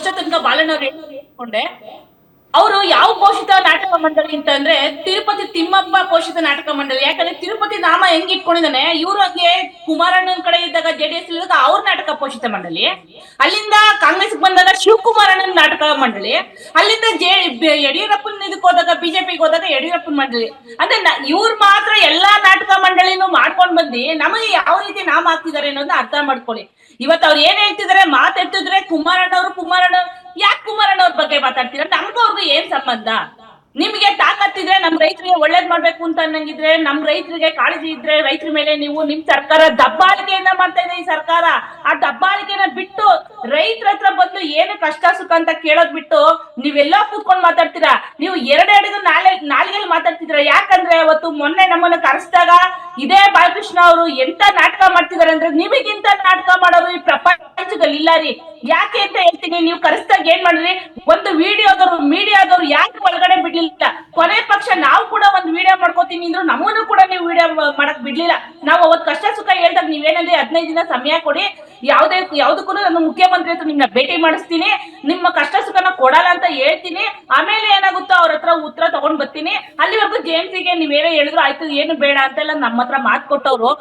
ಇಷ್ಟ ತನಕ ಬಾಲಣ್ಣವ್ರು ಹೇಳ್ಕೊಂಡೆ. ಅವರು ಯಾವ ಪೋಷಿತ ನಾಟಕ ಮಂಡಳಿ ಅಂತಂದ್ರೆ ತಿರುಪತಿ ತಿಮ್ಮಪ್ಪ ಪೋಷಿತ ನಾಟಕ ಮಂಡಳಿ. ಯಾಕಂದ್ರೆ ತಿರುಪತಿ ನಾಮ ಹೆಂಗ್ ಇಟ್ಕೊಂಡಿದ್ದಾನೆ, ಇವ್ರು ಹಂಗೆ ಕುಮಾರಣ್ಣನ ಕಡೆ ಇದ್ದಾಗ ಜೆಡಿಎಸ್ ಇದ್ದಾಗ ಅವ್ರ ನಾಟಕ ಪೋಷಿತ ಮಂಡಳಿ, ಅಲ್ಲಿಂದ ಕಾಂಗ್ರೆಸ್ ಬಂದಾಗ ಶಿವಕುಮಾರಣ್ಣನ ನಾಟಕ ಮಂಡಳಿ, ಅಲ್ಲಿಂದ ಯಡಿಯೂರಪ್ಪನ ಇದಕ್ಕೆ ಹೋದಾಗ ಬಿಜೆಪಿಗೆ ಹೋದಾಗ ಯಡಿಯೂರಪ್ಪನ ಮಂಡಳಿ. ಅಂದ್ರೆ ಇವ್ರು ಮಾತ್ರ ಎಲ್ಲಾ ನಾಟಕ ಮಂಡಳಿನೂ ಮಾಡ್ಕೊಂಡ್ ಬಂದು ನಮಗೆ ಯಾವ ರೀತಿ ನಾಮ ಹಾಕ್ತಿದ್ದಾರೆ ಅನ್ನೋದನ್ನ ಅರ್ಥ ಮಾಡ್ಕೊಳ್ಳಿ. ಇವತ್ತು ಅವ್ರು ಏನ್ ಹೇಳ್ತಿದಾರೆ, ಮಾತಾಡ್ತಿದ್ರೆ ಕುಮಾರಣ್ಣ ಯಾಕೆ ಕುಮಾರಣ್ಣ ಅವ್ರ ಬಗ್ಗೆ ಮಾತಾಡ್ತೀರಾ? ನಮ್ಗೂ ಅವ್ರಿಗೂ ಏನ್ ಸಂಬಂಧ? ನಿಮ್ಗೆ ತಾಕತ್ತಿದ್ರೆ ನಮ್ ರೈತರಿಗೆ ಒಳ್ಳೇದ್ ಮಾಡ್ಬೇಕು ಅಂತ ಅನ್ನಂಗಿದ್ರೆ, ನಮ್ ರೈತರಿಗೆ ಕಾಳಜಿ ಇದ್ರೆ ರೈತರ ಮೇಲೆ ನೀವು ನಿಮ್ ಸರ್ಕಾರ ದಬ್ಬಾಳಿಕೆಯನ್ನ ಮಾಡ್ತಾ ಇದೆ. ಈ ಸರ್ಕಾರ ಆ ದಬ್ಬಾಳಿಕೆನ ಬಿಟ್ಟು ರೈತರ ಹತ್ರ ಬಂದು ಏನು ಕಷ್ಟ ಸುಖ ಅಂತ ಕೇಳೋದ್ ಬಿಟ್ಟು ನೀವೆಲ್ಲೋ ಕೂತ್ಕೊಂಡ್ ಮಾತಾಡ್ತೀರಾ. ನೀವು ಎರಡೆರಡು ನಾಲ್ಗೆಲ್ಲಿ ಮಾತಾಡ್ತಿದ್ರ. ಯಾಕಂದ್ರೆ ಅವತ್ತು ಮೊನ್ನೆ ನಮ್ಮನ್ನ ಕರೆಸಿದಾಗ ಇದೇ ಬಾಲಕೃಷ್ಣ ಅವರು ಎಂತ ನಾಟಕ ಮಾಡ್ತಿದಾರೆ ಅಂದ್ರೆ, ನಿಮಗಿಂತ ನಾಟಕ ಮಾಡೋರು ಈ ಪ್ರಪಂಚದಲ್ಲಿ ಇಲ್ಲ ರೀ. ಯಾಕೆ ಅಂತ ಹೇಳ್ತೀನಿ, ನೀವು ಕರೆಸ್ದಾಗ ಏನ್ ಮಾಡಿದ್ರಿ, ಒಂದು ಮೀಡಿಯಾದವ್ರು ಯಾಕೆ ಒಳಗಡೆ ಬಿಡ್ಲಿಲ್ಲ? ಕೊನೆ ಪಕ್ಷ ನಾವು ಕೂಡ ಒಂದು ವಿಡಿಯೋ ಮಾಡ್ಕೋತೀನಿ ಅಂದ್ರು ನಮ್ಮನ್ನು ಕೂಡ ನೀವು ವಿಡಿಯೋ ಮಾಡಕ್ ಬಿಡ್ಲಿಲ್ಲ. ನಾವು ಅವತ್ ಕಷ್ಟ ಸುಖ ಹೇಳ್ದಾಗ ನೀವೇನಂದ್ರೆ 15 ದಿನ ಸಮಯ ಕೊಡಿ, ಯಾವ್ದಕ್ಕೂ ನಾನು ಮುಖ್ಯಮಂತ್ರಿ ಹತ್ರ ನಿಮ್ನ ಭೇಟಿ ಮಾಡಿಸ್ತೀನಿ, ನಿಮ್ಮ ಕಷ್ಟ ಸುಖನ ಕೊಡಲ್ಲ ಅಂತ ಹೇಳ್ತೀನಿ. ಆಮೇಲೆ ಏನಾಗುತ್ತೋ ಅವ್ರ ಹತ್ರ ಉತ್ತರ ತಗೊಂಡ್ ಬರ್ತೀನಿ. ಅಲ್ಲಿವರೆಗೂ ಜೆಎಂಸಿಗೆ ನೀವೇನೋ ಹೇಳಿದ್ರು ಆಯ್ತು, ಏನು ಬೇಡ ಅಂತೆಲ್ಲ ನಮ್ಮ ಹತ್ರ ಮಾತು ಕೊಟ್ಟವ್ರು.